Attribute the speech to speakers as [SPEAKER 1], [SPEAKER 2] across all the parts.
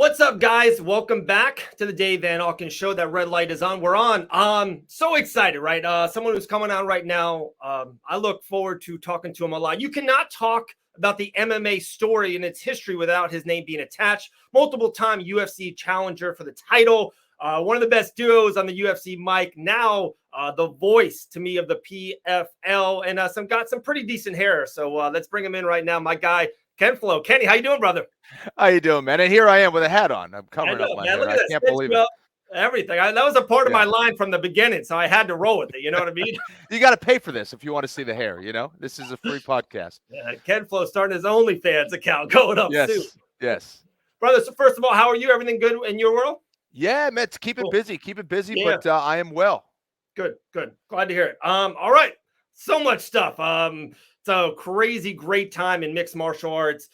[SPEAKER 1] What's up, guys? Welcome back to the Dave Van Auken show. That red light is on. We're on. So excited, right? Someone who's coming on right now. I look forward to talking to him a lot. You cannot talk about the MMA story and its history without his name being attached. Multiple-time UFC challenger for the title. One of the best duos on the UFC mic. Now, the voice to me of the PFL, and got some pretty decent hair. So let's bring him in right now. My guy, Ken Flo. Kenny, how you doing, brother?
[SPEAKER 2] How you doing, man? And here I am with a hat on. I'm covering up my
[SPEAKER 1] man,
[SPEAKER 2] hair.
[SPEAKER 1] look at
[SPEAKER 2] I can't believe it.
[SPEAKER 1] Everything. That was a part of my line from the beginning, so I had to roll with it. You know what I mean?
[SPEAKER 2] You got to pay for this if you want to see the hair. You know, this is a free podcast.
[SPEAKER 1] Yeah, Ken Flo starting his OnlyFans account going up soon.
[SPEAKER 2] Yes.
[SPEAKER 1] Brother, so first of all, how are you? Everything good in your world?
[SPEAKER 2] Yeah, man. Keep it busy.
[SPEAKER 1] Yeah.
[SPEAKER 2] But I am well.
[SPEAKER 1] Good. Glad to hear it. All right. So much stuff. It's a crazy, great time in mixed martial arts.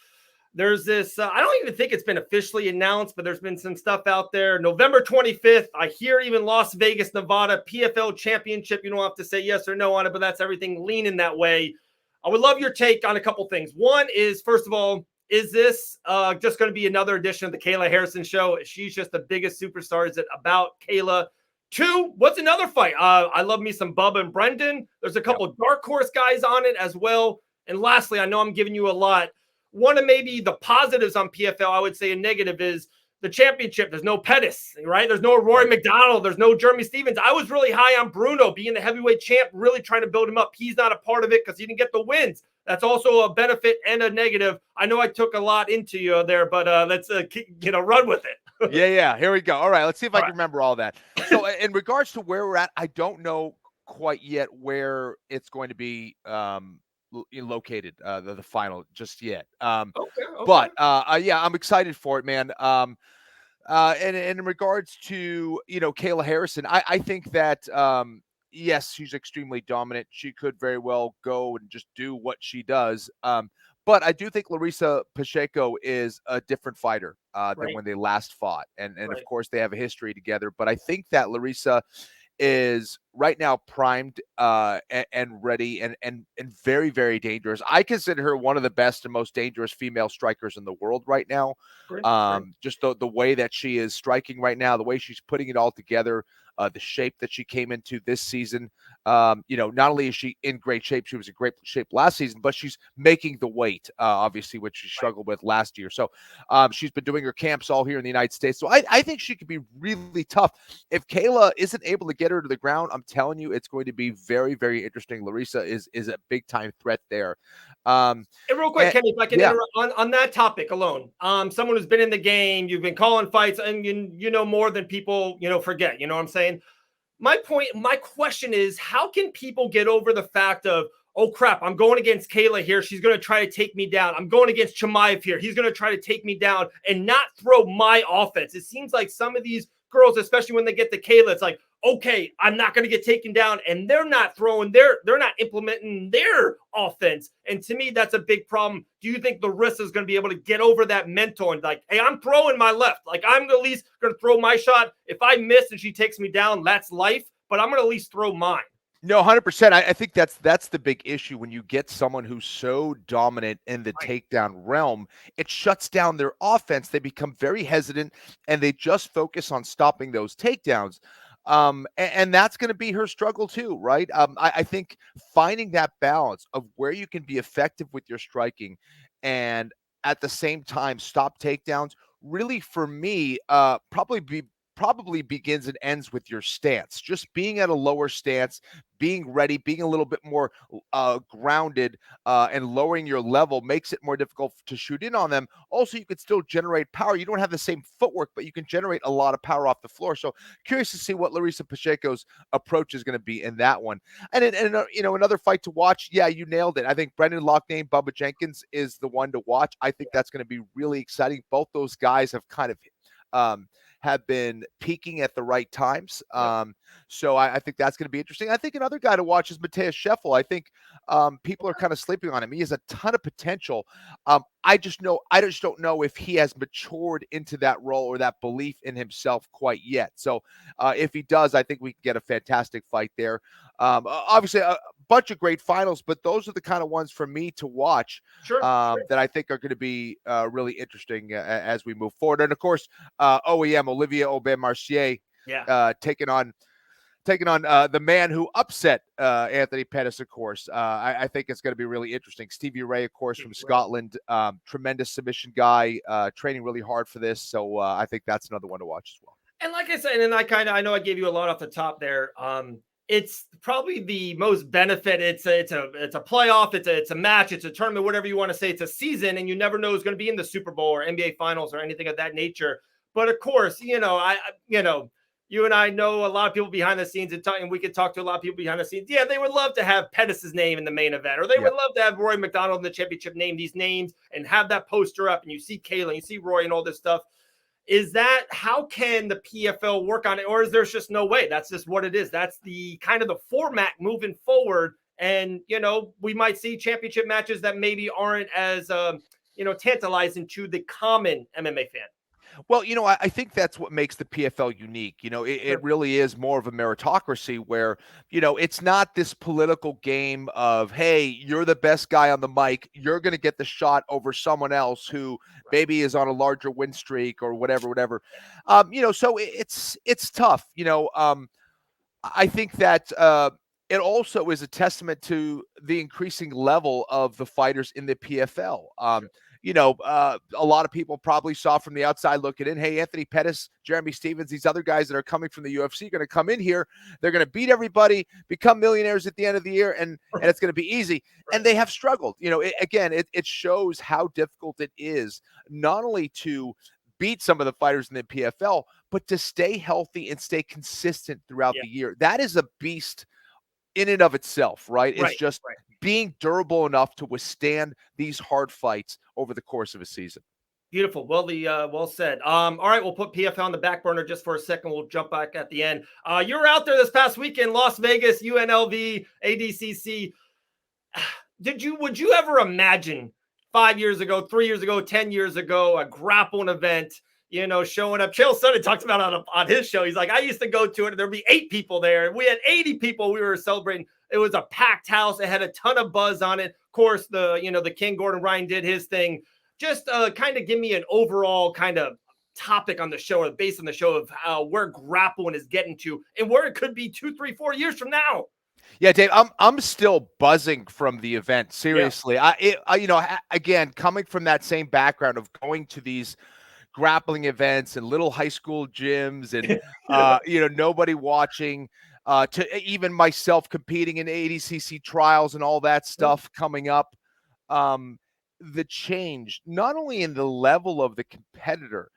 [SPEAKER 1] There's this, I don't even think it's been officially announced, but there's been some stuff out there. November 25th, I hear even Las Vegas, Nevada, PFL Championship. You don't have to say yes or no on it, but that's everything leaning that way. I would love your take on a couple things. One is, first of all, is this just going to be another edition of the Kayla Harrison show? She's just the biggest superstar. Is it about Kayla? Two, what's another fight? I love me some Bubba and Brendan. There's a couple of dark horse guys on it as well. And lastly, I know I'm giving you a lot. One of maybe the positives on PFL, I would say a negative, is the championship. There's no Pettis, right? There's no Rory McDonald. There's no Jeremy Stevens. I was really high on Bruno being the heavyweight champ, really trying to build him up. He's not a part of it because he didn't get the wins. That's also a benefit and a negative. I know I took a lot into you there, but let's run with it.
[SPEAKER 2] Yeah. Here we go. All right. Let's see if I can remember all that. So in regards to where we're at, I don't know quite yet where it's going to be located, the final just yet.
[SPEAKER 1] Okay.
[SPEAKER 2] But yeah, I'm excited for it, man. And in regards to, Kayla Harrison, I think that, yes, she's extremely dominant. She could very well go and just do what she does. But I do think Larissa Pacheco is a different fighter than when they last fought. And of course, they have a history together. But I think that Larissa is right now primed and ready and very, very dangerous. I consider her one of the best and most dangerous female strikers in the world right now. Just the way that she is striking right now, the way she's putting it all together, the shape that she came into this season. Not only is she in great shape, she was in great shape last season, but she's making the weight, obviously, which she struggled with last year. So she's been doing her camps all here in the United States. So I think she could be really tough. If Kayla isn't able to get her to the ground, I'm telling you, it's going to be very, very interesting. Larissa is a big time threat there.
[SPEAKER 1] Hey, real quick, Kenny, if I can interrupt on that topic alone. Someone who's been in the game, you've been calling fights, and you know more than people forget. You know what I'm saying? My question is, how can people get over the fact of, oh crap, I'm going against Kayla here, she's going to try to take me down. I'm going against Chimaev here, he's going to try to take me down, and not throw my offense. It seems like some of these girls, especially when they get to Kayla, it's like, okay, I'm not going to get taken down, and they're not throwing, they're not implementing their offense. And to me, that's a big problem. Do you think Larissa is going to be able to get over that mental and like, hey, I'm throwing my left, like I'm at least going to throw my shot. If I miss and she takes me down, that's life, but I'm going to at least throw mine.
[SPEAKER 2] No, 100%. I think that's the big issue when you get someone who's so dominant in the takedown realm. It shuts down their offense. They become very hesitant, and they just focus on stopping those takedowns. And that's going to be her struggle too, right? I think finding that balance of where you can be effective with your striking and at the same time stop takedowns, really for me, probably begins and ends with your stance. Just being at a lower stance, being ready, being a little bit more grounded, and lowering your level makes it more difficult to shoot in on them. Also, you could still generate power. You don't have the same footwork, but you can generate a lot of power off the floor. So curious to see what Larissa Pacheco's approach is going to be in that one. And another fight to watch. Yeah, you nailed it. I think Brendan Loughnane, Bubba Jenkins is the one to watch. I think that's going to be really exciting. Both those guys have kind of have been peaking at the right times. So I think that's going to be interesting. I think another guy to watch is Mateus Scheffel. I think people are kind of sleeping on him. He has a ton of potential. I just don't know if he has matured into that role or that belief in himself quite yet. So if he does, I think we can get a fantastic fight there. Obviously, bunch of great finals, but those are the kind of ones for me to watch.
[SPEAKER 1] Sure.
[SPEAKER 2] That I think are going to be really interesting as we move forward. And of course, OEM Olivier Aubin-Mercier taking on the man who upset Anthony Pettis, of course. I think it's going to be really interesting. Stevie Ray, of course, from Scotland, tremendous submission guy, training really hard for this. So I think that's another one to watch as well.
[SPEAKER 1] And like I said, and I know I gave you a lot off the top there. It's probably the most benefit. It's a playoff. It's a match. It's a tournament. Whatever you want to say. It's a season, and you never know who's going to be in the Super Bowl or NBA Finals or anything of that nature. But of course, you and I know a lot of people behind the scenes, and we could talk to a lot of people behind the scenes. Yeah, they would love to have Pettis' name in the main event, or they would love to have Roy McDonald in the championship, name these names and have that poster up, and you see Kayla, you see Roy and all this stuff. How can the PFL work on it? Or is there just no way? That's just what it is. That's the kind of the format moving forward. And, we might see championship matches that maybe aren't as, tantalizing to the common MMA fan.
[SPEAKER 2] Well, I think that's what makes the PFL unique. It really is more of a meritocracy where, it's not this political game of, hey, you're the best guy on the mic. You're going to get the shot over someone else who maybe is on a larger win streak or whatever. So it's tough. I think that it also is a testament to the increasing level of the fighters in the PFL. A lot of people probably saw from the outside looking in, hey, Anthony Pettis, Jeremy Stevens, these other guys that are coming from the UFC are going to come in here. They're going to beat everybody, become millionaires at the end of the year, and it's going to be easy. And they have struggled. It shows how difficult it is not only to beat some of the fighters in the PFL, but to stay healthy and stay consistent throughout the year. That is a beast in and of itself, right? It's just being durable enough to withstand these hard fights over the course of a season.
[SPEAKER 1] Beautiful. Well said. All right, we'll put PFL on the back burner just for a second. We'll jump back at the end. You were out there this past weekend, Las Vegas, UNLV, ADCC. Would you ever imagine 5 years ago, 3 years ago, 10 years ago, a grappling event, showing up? Chael Sonnen talks about it on his show. He's like, I used to go to it, and there'd be 8 people there. We had 80 people we were celebrating. It was a packed house. It had a ton of buzz on it. Of course, the King Gordon Ryan did his thing. Just kind of give me an overall kind of topic on the show, or based on the show, of where grappling is getting to and where it could be 2, 3, 4 years from now.
[SPEAKER 2] Yeah, Dave, I'm still buzzing from the event. Seriously, again, coming from that same background of going to these grappling events and little high school gyms and nobody watching, to even myself competing in ADCC trials and all that stuff coming up. The change, not only in the level of the competitor,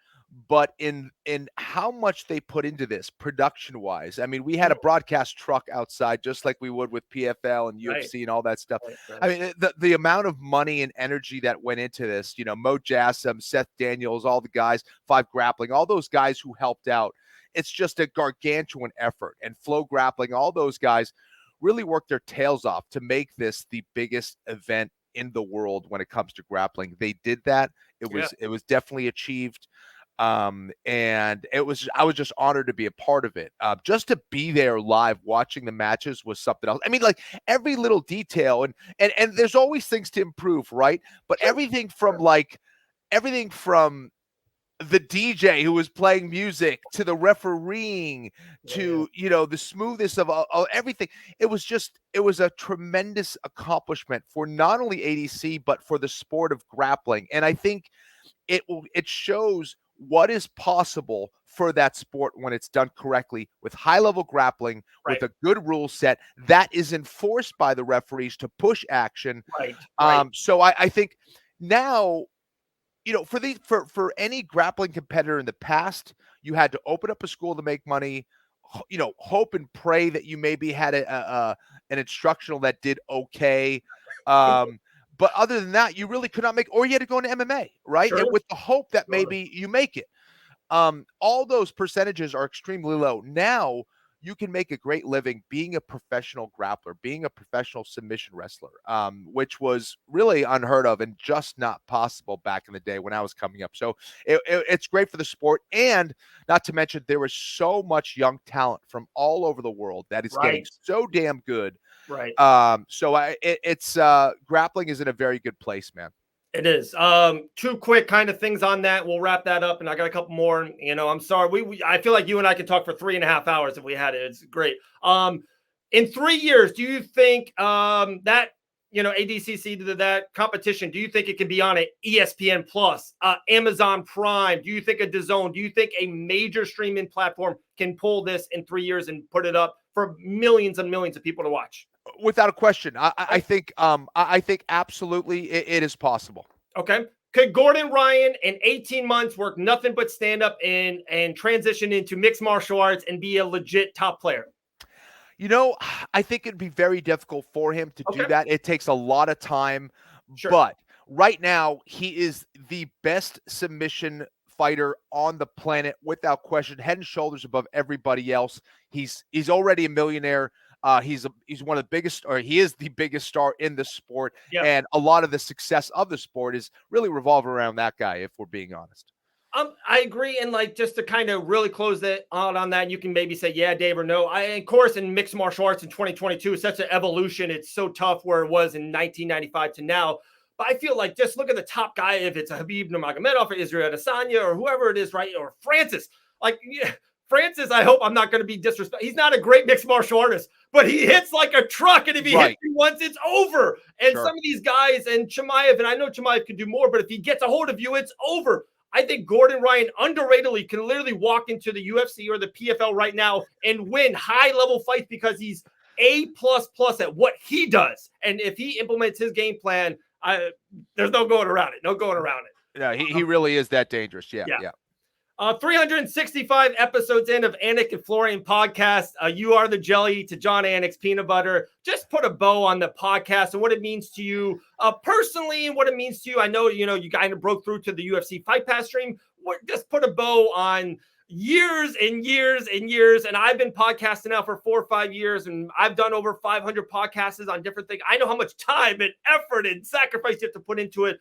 [SPEAKER 2] but in how much they put into this production wise. I mean, we had a broadcast truck outside, just like we would with PFL and UFC and all that stuff. Right. I mean, the amount of money and energy that went into this, Mo Jassam, Seth Daniels, all the guys, Five Grappling, all those guys who helped out. It's just a gargantuan effort. And Flow Grappling, all those guys really worked their tails off to make this the biggest event in the world when it comes to grappling. They did that. It was definitely achieved. And I was just honored to be a part of it. Just to be there live watching the matches was something else. I mean, like every little detail and there's always things to improve, right? But everything from the DJ who was playing music to the refereeing to, the smoothness of everything. It was a tremendous accomplishment for not only ADC, but for the sport of grappling. And I think it shows what is possible for that sport when it's done correctly, with high-level grappling, with a good rule set that is enforced by the referees to push action. So I think now, for any grappling competitor in the past, you had to open up a school to make money, hope and pray that you maybe had an instructional that did okay. But other than that, you really could not make, or you had to go into MMA, right? Sure. And with the hope that maybe you make it. All those percentages are extremely low. Now you can make a great living being a professional grappler, being a professional submission wrestler, which was really unheard of and just not possible back in the day when I was coming up. So it's great for the sport. And not to mention, there was so much young talent from all over the world that is getting so damn good
[SPEAKER 1] Right.
[SPEAKER 2] So grappling is in a very good place, man.
[SPEAKER 1] It is. Two quick kind of things on that. We'll wrap that up, and I got a couple more. I'm sorry. I feel like you and I could talk for 3.5 hours if we had it. It's great. In 3 years, do you think that ADCC, that competition, do you think it can be on a ESPN Plus, Amazon Prime? Do you think a DAZN? Do you think a major streaming platform can pull this in 3 years and put it up for millions and millions of people to watch?
[SPEAKER 2] Without a question. I think absolutely it is possible.
[SPEAKER 1] Okay. Could Gordon Ryan in 18 months work nothing but stand up and transition into mixed martial arts and be a legit top player?
[SPEAKER 2] I think it'd be very difficult for him to do that. It takes a lot of time.
[SPEAKER 1] Sure.
[SPEAKER 2] But right now, he is the best submission fighter on the planet without question, head and shoulders above everybody else. He's already a millionaire. He's one of the biggest, or he is the biggest star in the sport.
[SPEAKER 1] Yeah.
[SPEAKER 2] And a lot of the success of the sport is really revolving around that guy, if we're being honest.
[SPEAKER 1] I agree. And just to kind of really close that out on that, you can maybe say, yeah, Dave, or no. Of course, in mixed martial arts in 2022, it's such an evolution. It's so tough where it was in 1995 to now. But I feel like just look at the top guy, if it's a Habib Nurmagomedov or Israel Adesanya or whoever it is, right? Or Francis. Francis, I hope I'm not going to be disrespectful. He's not a great mixed martial artist, but he hits like a truck. And if he hits you once, it's over. And some of these guys, and Chimaev, and I know Chimaev could do more, but if he gets a hold of you, it's over. I think Gordon Ryan underratedly can literally walk into the UFC or the PFL right now and win high-level fights because he's A++ at what he does. And if he implements his game plan, there's no going around it. No going around it.
[SPEAKER 2] Yeah, he really is that dangerous. Yeah.
[SPEAKER 1] 365 episodes in of Anik and Florian Podcast. You are the jelly to John Anik's peanut butter. Just put a bow on the podcast and what it means to you personally and what it means to you. I know, you kind of broke through to the UFC Fight Pass stream. Just put a bow on years and years and years. And I've been podcasting now for 4 or 5 years, and I've done over 500 podcasts on different things. I know how much time and effort and sacrifice you have to put into it.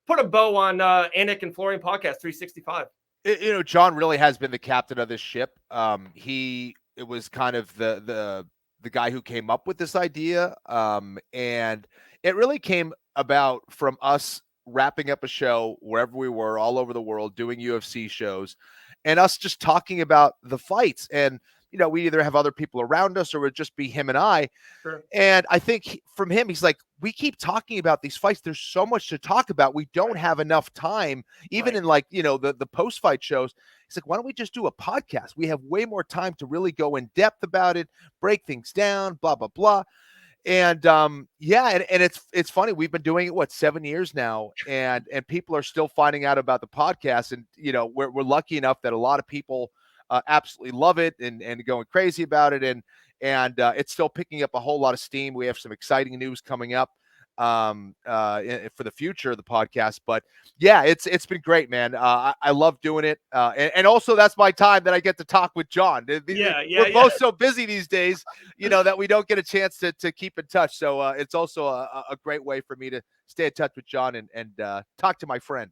[SPEAKER 1] Put a bow on Anik and Florian Podcast 365.
[SPEAKER 2] John really has been the captain of this ship. It was kind of the guy who came up with this idea. And it really came about from us wrapping up a show wherever we were all over the world doing UFC shows and us just talking about the fights. And we either have other people around us or it would just be him and I.
[SPEAKER 1] Sure.
[SPEAKER 2] And I think from him, he's like, we keep talking about these fights. There's so much to talk about. We don't have enough time, even in the post-fight shows. He's like, why don't we just do a podcast? We have way more time to really go in depth about it, break things down, blah, blah, blah. And and it's funny. We've been doing it 7 years now, and people are still finding out about the podcast. And we're lucky enough that a lot of people absolutely love it and going crazy about it. And it's still picking up a whole lot of steam. We have some exciting news coming up for the future of the podcast. But yeah, it's been great, man. I love doing it. And also that's my time that I get to talk with John. We're both so busy these days, that we don't get a chance to keep in touch. So it's also a great way for me to stay in touch with John and talk to my friend.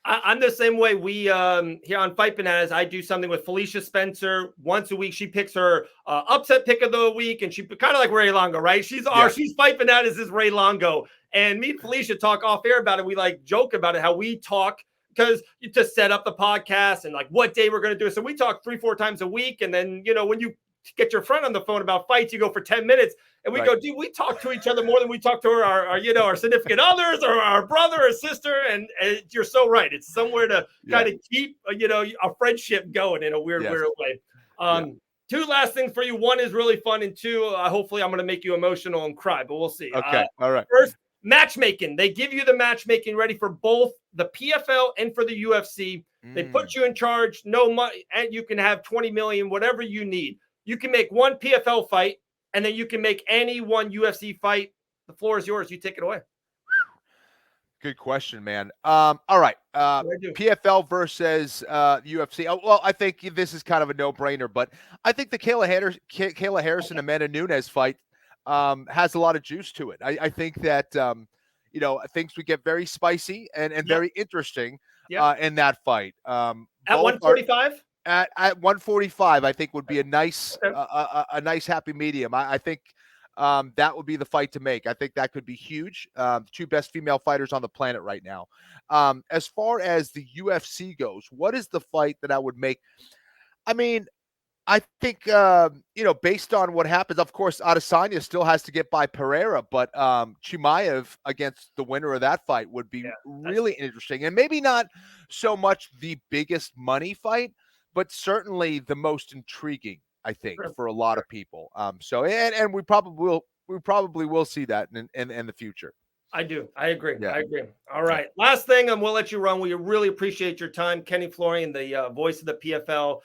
[SPEAKER 1] I'm the same way. We here on Fight Bananas, I do something with Felicia Spencer once a week. She picks her upset pick of the week, and she kind of like Ray Longo, right? She's Fight Bananas is Ray Longo, and me and Felicia talk off air about it. We joke about it, how we talk because you just set up the podcast and what day we're going to do it. So we talk 3-4 times a week, and then when you get your friend on the phone about fights, you go for 10 minutes. And we go, dude, we talk to each other more than we talk to our significant others or our brother or sister. And you're so right. It's somewhere to kind of keep, a friendship going in a weird way. 2 last things for you. 1 is really fun. And 2, hopefully I'm going to make you emotional and cry, but we'll see.
[SPEAKER 2] Okay. All right.
[SPEAKER 1] First, matchmaking. They give you the matchmaking ready for both the PFL and for the UFC. They put you in charge, no money, and you can have 20 million, whatever you need. You can make 1 PFL fight, and then you can make any 1 UFC fight. The floor is yours. You take it away.
[SPEAKER 2] Good question, man. All right. PFL versus UFC. Well, I think this is kind of a no-brainer, but I think the Kayla Harrison Amanda Nunes fight has a lot of juice to it. I think that things would get very spicy and very interesting in that fight.
[SPEAKER 1] At 145.
[SPEAKER 2] At 145, I think would be a nice, a nice happy medium. I think that would be the fight to make. I think that could be huge. The two best female fighters on the planet right now. As far as the UFC goes, what is the fight that I would make? I mean, I think, based on what happens, of course, Adesanya still has to get by Pereira, but Chimaev against the winner of that fight would be really interesting. And maybe not so much the biggest money fight, but certainly the most intriguing, I think, for a lot of people. And we probably will see that in the future.
[SPEAKER 1] I do. I agree.
[SPEAKER 2] Yeah.
[SPEAKER 1] I agree. All right. Last thing, and we'll let you run. We really appreciate your time, Kenny Florian, the voice of the PFL.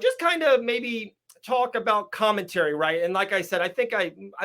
[SPEAKER 1] Just kind of maybe talk about commentary, right? And like I said, I think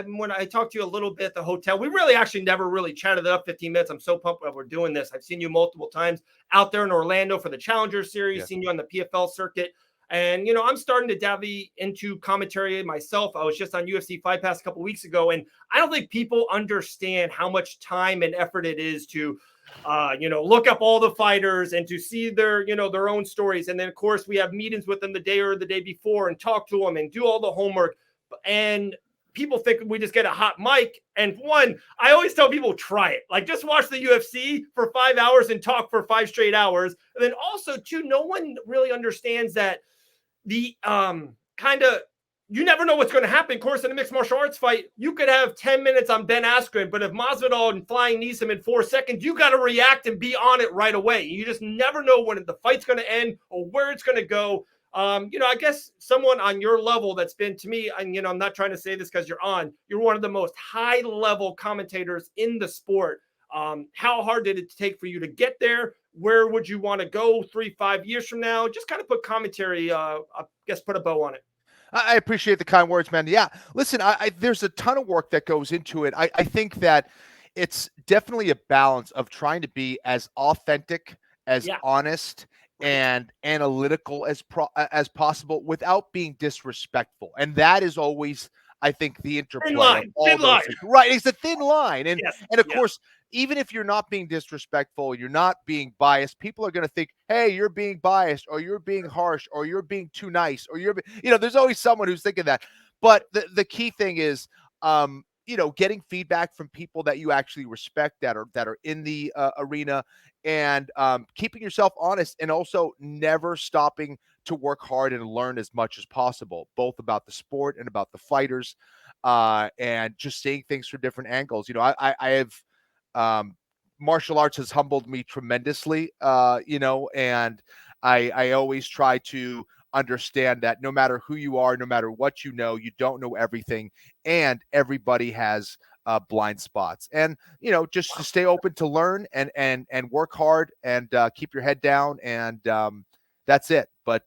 [SPEAKER 1] when I talked to you a little bit at the hotel, we really actually never really chatted it up 15 minutes. I'm so pumped that we're doing this. I've seen you multiple times out there in Orlando for the Challenger Series, seen you on the PFL circuit. And, I'm starting to dive into commentary myself. I was just on UFC Fight Pass a couple weeks ago, and I don't think people understand how much time and effort it is to look up all the fighters and to see their own stories. And then, of course, we have meetings with them the day or the day before and talk to them and do all the homework. And people think we just get a hot mic. And one, I always tell people, try it. Like, just watch the UFC for 5 hours and talk for 5 straight hours. And then also, too, no one really understands that the you never know what's going to happen. Of course, in a mixed martial arts fight, you could have 10 minutes on Ben Askren, but if Masvidal and flying knees him in 4 seconds, you got to react and be on it right away. You just never know when the fight's going to end or where it's going to go. I guess someone on your level that's been, to me, and I'm not trying to say this because you're one of the most high level commentators in the sport. How hard did it take for you to get there? Where would you want to go 3-5 years from now? Just kind of put commentary, put a bow on it.
[SPEAKER 2] I appreciate the kind words, man. Yeah, listen, there's a ton of work that goes into it. I think that it's definitely a balance of trying to be as authentic, as honest, and analytical as possible without being disrespectful. And that is always, I think, the interplay.
[SPEAKER 1] Thin line.
[SPEAKER 2] Right, it's a thin line. And of course, even if you're not being disrespectful, you're not being biased, people are going to think, hey, you're being biased, or you're being harsh, or you're being too nice, or there's always someone who's thinking that. But the key thing is, getting feedback from people that you actually respect, that are in the arena, and keeping yourself honest, and also never stopping to work hard and learn as much as possible, both about the sport and about the fighters, and just seeing things from different angles. I have martial arts has humbled me tremendously, and I always try to understand that no matter who you are, no matter what you don't know everything, and everybody has blind spots. And just to stay open to learn and work hard and keep your head down, and that's it. But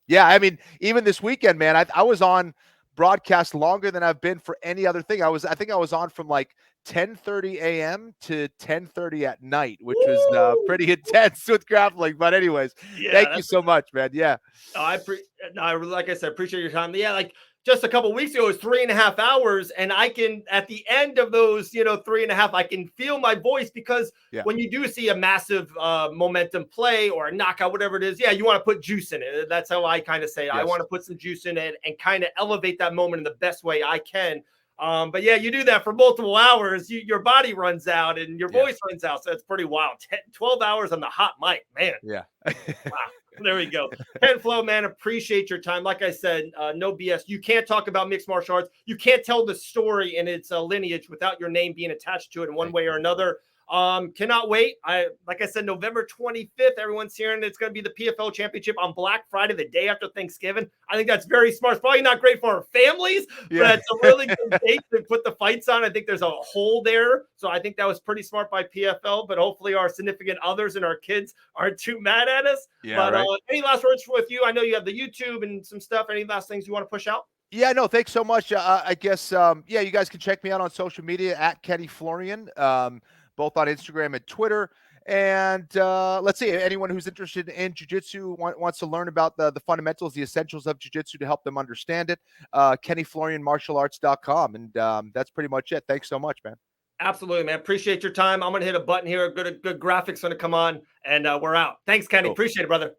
[SPEAKER 2] even this weekend, man, I was on broadcast longer than I've been for any other thing. I think I was on from like 10:30 a.m. to 10:30 at night, which was pretty intense with grappling. But anyways, thank you so much, man. Yeah.
[SPEAKER 1] Like I said, appreciate your time. Yeah, like just a couple of weeks ago, it was 3.5 hours, and I can, at the end of those, 3.5, I can feel my voice, because when you do see a massive momentum play or a knockout, whatever it is, you want to put juice in it. That's how I kind of say it. I want to put some juice in it and kind of elevate that moment in the best way I can. But you do that for multiple hours, your body runs out and your voice runs out. So it's pretty wild. 12 hours on the hot mic, man.
[SPEAKER 2] Yeah.
[SPEAKER 1] Wow. There we go. Ken Flo, man, appreciate your time. Like I said, no BS. You can't talk about mixed martial arts. You can't tell the story and its lineage without your name being attached to it in one way or another. Cannot wait. Like I said, November 25th, everyone's hearing it's going to be the PFL Championship on Black Friday, the day after Thanksgiving. I think that's very smart. It's probably not great for our families, but it's a really good date to put the fights on. I think there's a hole there. So I think that was pretty smart by PFL, but hopefully our significant others and our kids aren't too mad at us. Any last words with you? I know you have the YouTube and some stuff. Any last things you want to push out?
[SPEAKER 2] Yeah, no, thanks so much. I guess, you guys can check me out on social media at Kenny Florian. Both on Instagram and Twitter. And let's see, anyone who's interested in jiu-jitsu, wants to learn about the fundamentals, the essentials of jiu-jitsu to help them understand it, KennyFlorianMartialArts.com. And that's pretty much it. Thanks so much, man.
[SPEAKER 1] Absolutely, man. Appreciate your time. I'm going to hit a button here. Good graphics going to come on, and we're out. Thanks, Kenny. Cool. Appreciate it, brother.